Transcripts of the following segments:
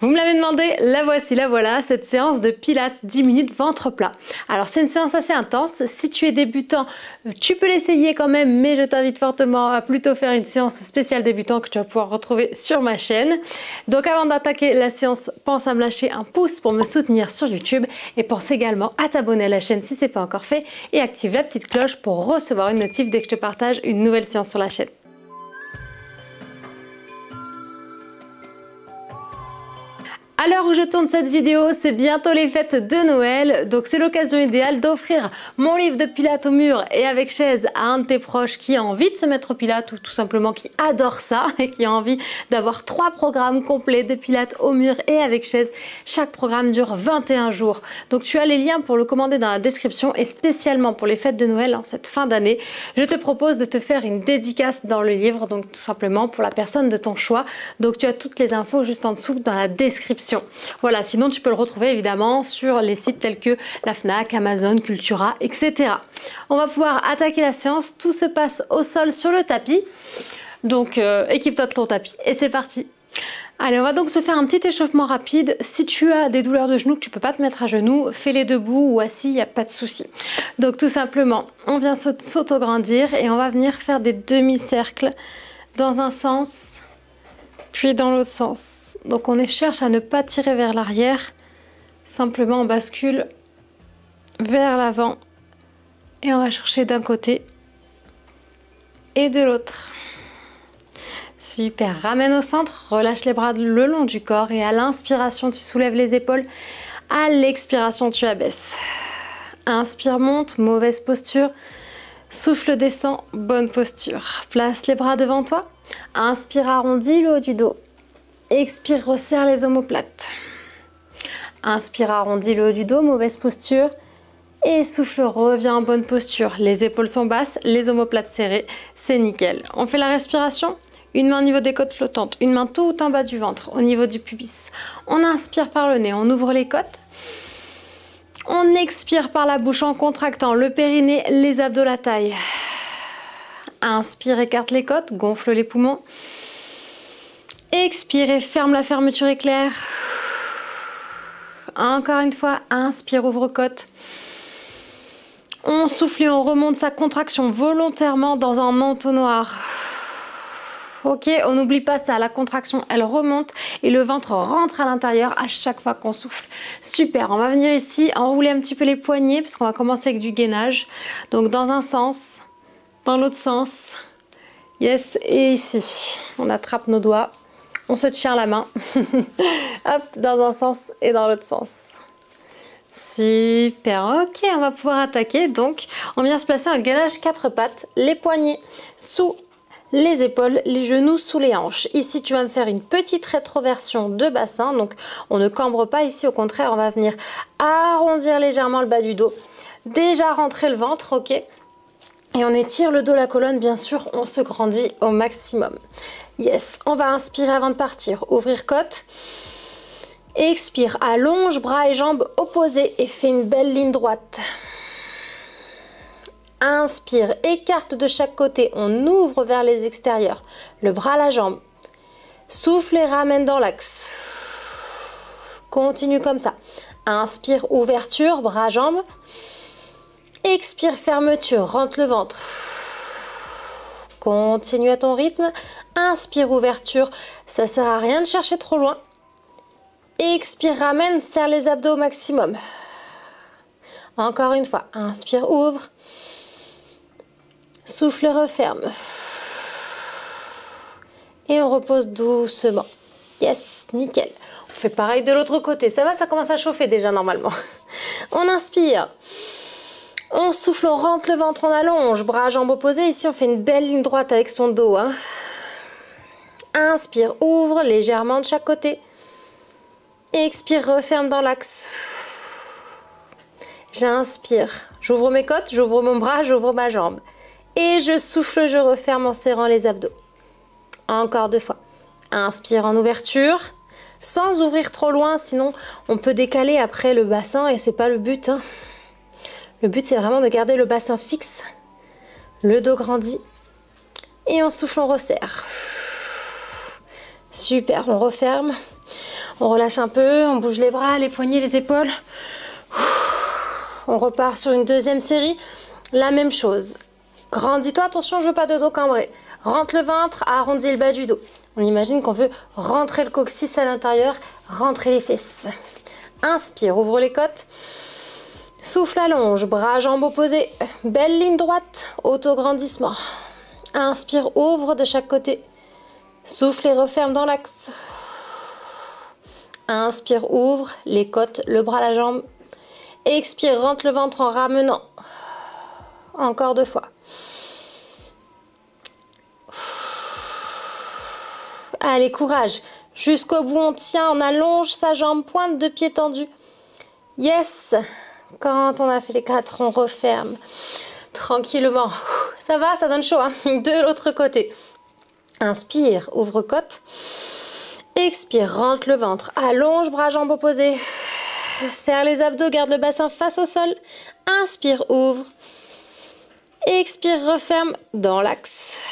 Vous me l'avez demandé, la voici, la voilà, cette séance de pilates 10 minutes ventre plat. Alors c'est une séance assez intense, si tu es débutant, tu peux l'essayer quand même, mais je t'invite fortement à plutôt faire une séance spéciale débutant que tu vas pouvoir retrouver sur ma chaîne. Donc avant d'attaquer la séance, pense à me lâcher un pouce pour me soutenir sur YouTube et pense également à t'abonner à la chaîne si ce n'est pas encore fait et active la petite cloche pour recevoir une notif dès que je te partage une nouvelle séance sur la chaîne. À l'heure où je tourne cette vidéo, c'est bientôt les fêtes de Noël, donc c'est l'occasion idéale d'offrir mon livre de pilates au mur et avec chaise à un de tes proches qui a envie de se mettre au pilates ou tout simplement qui adore ça et qui a envie d'avoir 3 programmes complets de pilates au mur et avec chaise. Chaque programme dure 21 jours. Donc tu as les liens pour le commander dans la description et spécialement pour les fêtes de Noël en cette fin d'année, je te propose de te faire une dédicace dans le livre, donc tout simplement pour la personne de ton choix. Donc tu as toutes les infos juste en dessous dans la description. Voilà, sinon tu peux le retrouver évidemment sur les sites tels que la Fnac, Amazon, Cultura, etc. On va pouvoir attaquer la séance, tout se passe au sol sur le tapis. Donc équipe-toi de ton tapis et c'est parti. Allez, on va donc se faire un petit échauffement rapide. Si tu as des douleurs de genoux que tu peux pas te mettre à genoux, fais-les debout ou assis, il n'y a pas de souci. Donc tout simplement, on vient s'auto-grandir et on va venir faire des demi-cercles dans un sens puis dans l'autre sens. Donc on cherche à ne pas tirer vers l'arrière, simplement on bascule vers l'avant et on va chercher d'un côté et de l'autre. Super, ramène au centre, relâche les bras le long du corps et à l'inspiration tu soulèves les épaules, à l'expiration tu abaisses. Inspire, monte, mauvaise posture, souffle, descend, bonne posture. Place les bras devant toi. Inspire, arrondis le haut du dos. Expire, resserre les omoplates. Inspire, arrondis le haut du dos, mauvaise posture. Et souffle, reviens en bonne posture. Les épaules sont basses, les omoplates serrées, c'est nickel. On fait la respiration. Une main au niveau des côtes flottantes, une main tout en bas du ventre, au niveau du pubis. On inspire par le nez, on ouvre les côtes. On expire par la bouche en contractant le périnée, les abdos, la taille. Inspire, écarte les côtes, gonfle les poumons. Expire et ferme la fermeture éclair. Encore une fois, inspire, ouvre côte. On souffle et on remonte sa contraction volontairement dans un entonnoir. Ok, on n'oublie pas ça, la contraction elle remonte et le ventre rentre à l'intérieur à chaque fois qu'on souffle. Super, on va venir ici enrouler un petit peu les poignets parce qu'on va commencer avec du gainage. Donc dans un sens, dans l'autre sens, yes, et ici. On attrape nos doigts, on se tient la main, hop, dans un sens et dans l'autre sens. Super, ok, on va pouvoir attaquer. Donc, on vient se placer un gainage 4 pattes, les poignets sous les épaules, les genoux sous les hanches. Ici, tu vas me faire une petite rétroversion de bassin. Donc, on ne cambre pas ici. Au contraire, on va venir arrondir légèrement le bas du dos. Déjà rentrer le ventre, ok. Et on étire le dos, la colonne, bien sûr. On se grandit au maximum. Yes, on va inspirer avant de partir. Ouvrir côte. Expire, allonge bras et jambes opposés et fais une belle ligne droite. Inspire, écarte de chaque côté, on ouvre vers les extérieurs, le bras, la jambe. Souffle et ramène dans l'axe. Continue comme ça. Inspire, ouverture, bras, jambes. Expire, fermeture, rentre le ventre. Continue à ton rythme. Inspire, ouverture, ça sert à rien de chercher trop loin. Expire, ramène, serre les abdos au maximum. Encore une fois, inspire, ouvre. Souffle, referme. Et on repose doucement. Yes, nickel. On fait pareil de l'autre côté. Ça va, ça commence à chauffer déjà normalement. On inspire. On souffle, on rentre le ventre, on allonge. Bras, jambes opposés. Ici, on fait une belle ligne droite avec son dos. Inspire, ouvre légèrement de chaque côté. Expire, referme dans l'axe. J'inspire. J'ouvre mes côtes, j'ouvre mon bras, j'ouvre ma jambe. Et je souffle, je referme en serrant les abdos. Encore 2 fois. Inspire en ouverture, sans ouvrir trop loin, sinon on peut décaler après le bassin et c'est pas le but. Le but c'est vraiment de garder le bassin fixe, le dos grandi et on souffle, on resserre. Super, on referme. On relâche un peu, on bouge les bras, les poignets, les épaules. On repart sur une deuxième série. La même chose. Grandis-toi, attention, je veux pas de dos cambré. Rentre le ventre, arrondis le bas du dos. On imagine qu'on veut rentrer le coccyx à l'intérieur, rentrer les fesses. Inspire, ouvre les côtes. Souffle, allonge, bras, jambes opposés. Belle ligne droite, auto-grandissement. Inspire, ouvre de chaque côté. Souffle et referme dans l'axe. Inspire, ouvre les côtes, le bras, la jambe. Expire, rentre le ventre en ramenant. Encore 2 fois. Allez, courage. Jusqu'au bout, on tient, on allonge sa jambe, pointe de pied tendue. Yes. Quand on a fait les 4, on referme. Tranquillement. Ça va, ça donne chaud, hein. De l'autre côté. Inspire, ouvre côte. Expire, rentre le ventre. Allonge, bras, jambes opposés. Serre les abdos, garde le bassin face au sol. Inspire, ouvre. Expire, referme dans l'axe.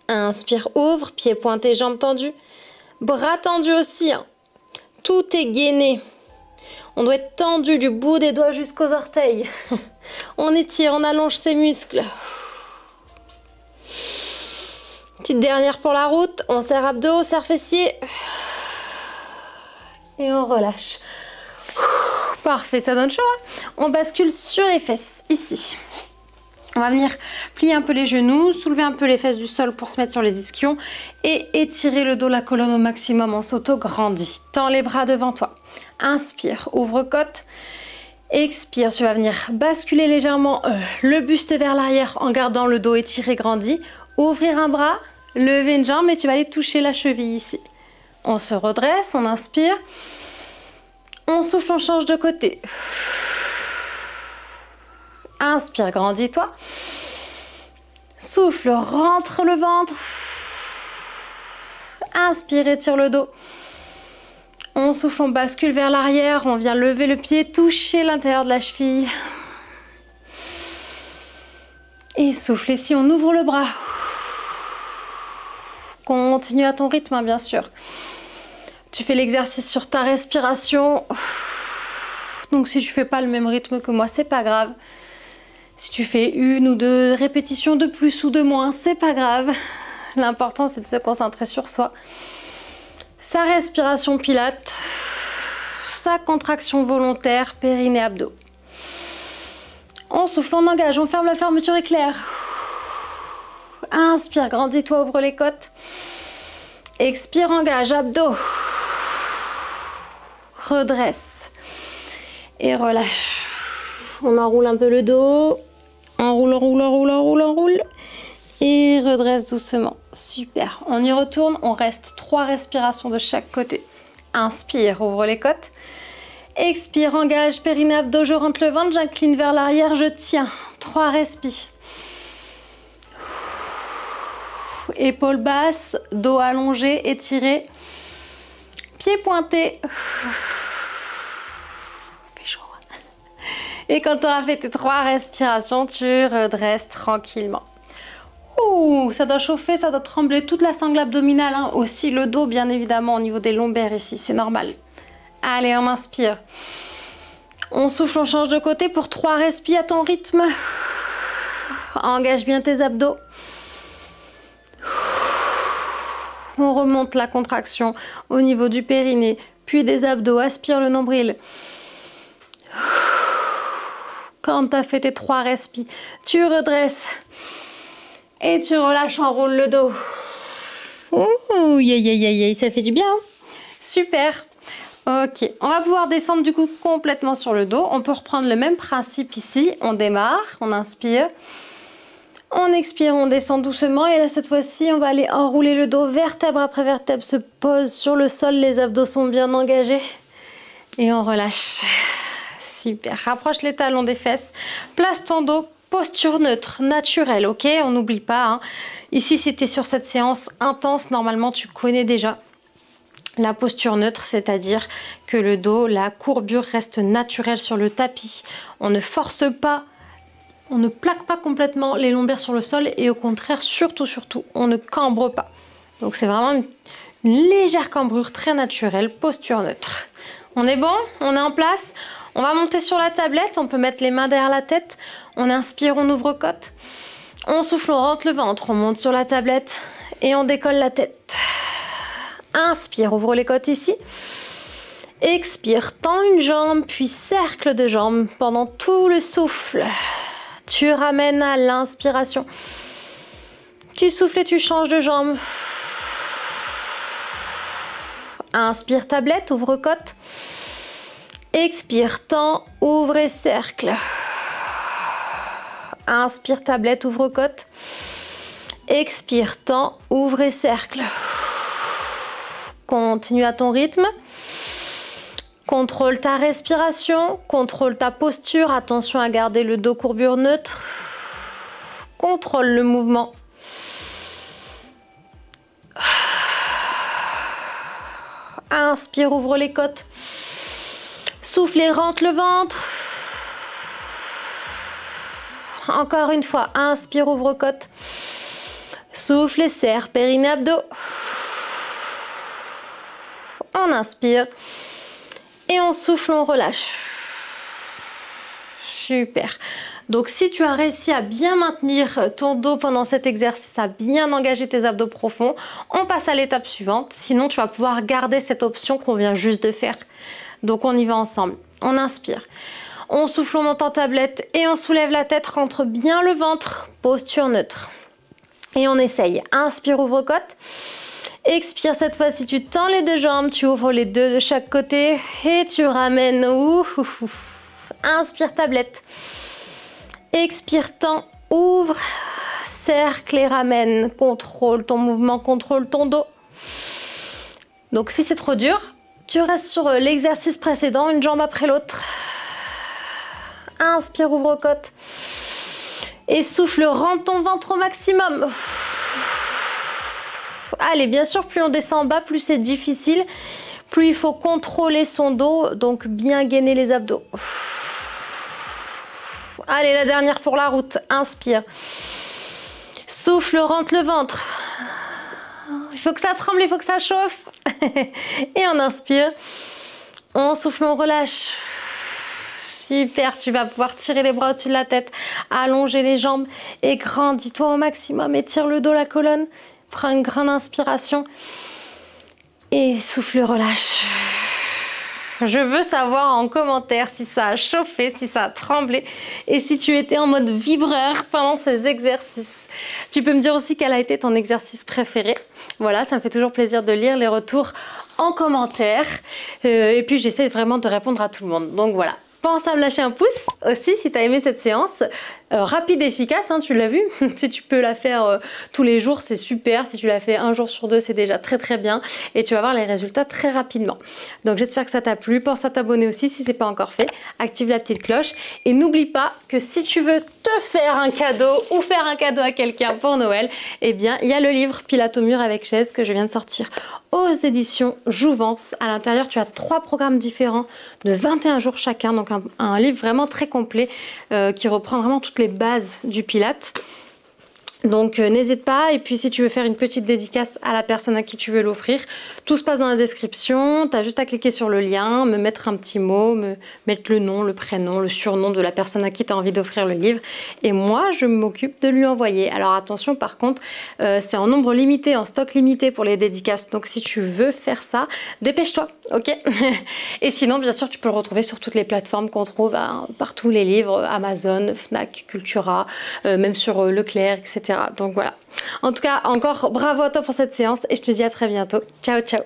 Inspire, ouvre, pieds pointés, jambes tendues. Bras tendus aussi. Hein. Tout est gainé. On doit être tendu du bout des doigts jusqu'aux orteils. On étire, on allonge ses muscles. Petite dernière pour la route. On serre abdos, serre fessiers. Et on relâche. Parfait, ça donne chaud. Hein. On bascule sur les fesses, ici. On va venir plier un peu les genoux, soulever un peu les fesses du sol pour se mettre sur les ischions et étirer le dos, la colonne au maximum. On s'auto-grandit. Tends les bras devant toi. Inspire, ouvre côte. Expire, tu vas venir basculer légèrement le buste vers l'arrière en gardant le dos étiré, grandi. Ouvrir un bras, lever une jambe et tu vas aller toucher la cheville ici. On se redresse, on inspire. On souffle, on change de côté. Inspire, grandis-toi. Souffle, rentre le ventre. Inspire, étire le dos. On souffle, on bascule vers l'arrière. On vient lever le pied, toucher l'intérieur de la cheville. Et souffle. Ici, on ouvre le bras. Continue à ton rythme, hein, bien sûr. Tu fais l'exercice sur ta respiration. Donc, si tu fais pas le même rythme que moi, c'est pas grave. Si tu fais 1 ou 2 répétitions de plus ou de moins, c'est pas grave. L'important, c'est de se concentrer sur soi. Sa respiration pilate, sa contraction volontaire, périnée, abdos. On souffle, on engage, on ferme, la fermeture éclair. Inspire, grandis-toi, ouvre les côtes. Expire, engage, abdos. Redresse. Et relâche. On enroule un peu le dos. Enroule, enroule, enroule, enroule, enroule. Et redresse doucement. Super. On y retourne. On reste 3 respirations de chaque côté. Inspire, ouvre les côtes. Expire, engage, périnée, abdos, je rentre le ventre, j'incline vers l'arrière, je tiens. 3 respires. Épaules basses, dos allongé, étiré. Pieds pointés. Et quand tu auras fait tes 3 respirations, tu redresses tranquillement. Ouh, ça doit chauffer, ça doit trembler toute la sangle abdominale, hein. Aussi le dos, bien évidemment, au niveau des lombaires ici, c'est normal. Allez, on inspire. On souffle, on change de côté pour 3 respires à ton rythme. Engage bien tes abdos. On remonte la contraction au niveau du périnée, puis des abdos. Aspire le nombril. Quand tu as fait tes 3 respires, tu redresses et tu relâches, enroule le dos. Ouh, ça fait du bien. Hein? Super. Ok, on va pouvoir descendre du coup complètement sur le dos. On peut reprendre le même principe ici. On démarre, on inspire. On expire, on descend doucement. Et là, cette fois-ci, on va aller enrouler le dos. Vertèbre après vertèbre se pose sur le sol. Les abdos sont bien engagés. Et on relâche. Super. Rapproche les talons des fesses. Place ton dos. Posture neutre, naturelle, ok? On n'oublie pas. Hein. Ici, si tu es sur cette séance intense, normalement, tu connais déjà la posture neutre, c'est-à-dire que le dos, la courbure reste naturelle sur le tapis. On ne force pas, on ne plaque pas complètement les lombaires sur le sol et au contraire, surtout, on ne cambre pas. Donc, c'est vraiment une légère cambrure très naturelle, posture neutre. On est bon? On est en place? On va monter sur la tablette, on peut mettre les mains derrière la tête. On inspire, on ouvre côte. On souffle, on rentre le ventre, on monte sur la tablette et on décolle la tête. Inspire, ouvre les côtes ici. Expire, tends une jambe, puis cercle de jambes pendant tout le souffle. Tu ramènes à l'inspiration. Tu souffles et tu changes de jambe. Inspire, tablette, ouvre côte. Expire, tends, ouvre et cercle. Inspire, tablette, ouvre côte. Expire, tends, ouvre et cercle. Continue à ton rythme. Contrôle ta respiration, contrôle ta posture. Attention à garder le dos courbure neutre. Contrôle le mouvement. Inspire, ouvre les côtes. Souffle et rentre le ventre. Encore une fois, inspire, ouvre côte. Souffle et serre, périnée, abdos. On inspire. Et on souffle, on relâche. Super. Donc si tu as réussi à bien maintenir ton dos pendant cet exercice, à bien engager tes abdos profonds, on passe à l'étape suivante. Sinon, tu vas pouvoir garder cette option qu'on vient juste de faire. Donc on y va ensemble. On inspire. On souffle, on monte en tablette et on soulève la tête, rentre bien le ventre, posture neutre. Et on essaye. Inspire, ouvre côte. Expire, cette fois-ci, tu tends les deux jambes, tu ouvres les deux de chaque côté et tu ramènes. Inspire, tablette. Expire, tends, ouvre, cercle et ramène. Contrôle ton mouvement, contrôle ton dos. Donc si c'est trop dur, tu restes sur l'exercice précédent, une jambe après l'autre. Inspire, ouvre côte. Et souffle, rentre ton ventre au maximum. Allez, bien sûr, plus on descend en bas, plus c'est difficile. Plus il faut contrôler son dos, donc bien gainer les abdos. Allez, la dernière pour la route. Inspire. Souffle, rentre le ventre. Il faut que ça tremble, il faut que ça chauffe. Et on inspire. On souffle, on relâche. Super, tu vas pouvoir tirer les bras au-dessus de la tête, allonger les jambes et grandis-toi au maximum. Étire le dos, la colonne. Prends une grande inspiration et souffle, relâche. Je veux savoir en commentaire si ça a chauffé, si ça a tremblé et si tu étais en mode vibreur pendant ces exercices. Tu peux me dire aussi quel a été ton exercice préféré. Voilà, ça me fait toujours plaisir de lire les retours en commentaire. Et puis j'essaie vraiment de répondre à tout le monde. Donc voilà. Pense à me lâcher un pouce aussi si tu as aimé cette séance. Rapide et efficace, hein, tu l'as vu. Si tu peux la faire tous les jours, c'est super. Si tu la fais un jour sur deux, c'est déjà très très bien. Et tu vas voir les résultats très rapidement. Donc j'espère que ça t'a plu. Pense à t'abonner aussi si ce n'est pas encore fait. Active la petite cloche. Et n'oublie pas que si tu veux te faire un cadeau ou faire un cadeau à quelqu'un pour Noël, eh bien il y a le livre Pilates au mur avec chaise que je viens de sortir aux éditions Jouvence. À l'intérieur, tu as 3 programmes différents de 21 jours chacun. Donc un livre vraiment très complet qui reprend vraiment toutes les bases du Pilates. Donc n'hésite pas, et puis si tu veux faire une petite dédicace à la personne à qui tu veux l'offrir, tout se passe dans la description, tu as juste à cliquer sur le lien, me mettre un petit mot, me mettre le nom, le prénom, le surnom de la personne à qui tu as envie d'offrir le livre, et moi je m'occupe de lui envoyer. Alors attention par contre, c'est en nombre limité, en stock limité pour les dédicaces, donc si tu veux faire ça, dépêche-toi, ok? Et sinon bien sûr tu peux le retrouver sur toutes les plateformes qu'on trouve, hein, partout les livres, Amazon, Fnac, Cultura, même sur Leclerc, etc. Donc voilà. En tout cas, encore bravo à toi pour cette séance et je te dis à très bientôt. Ciao, ciao.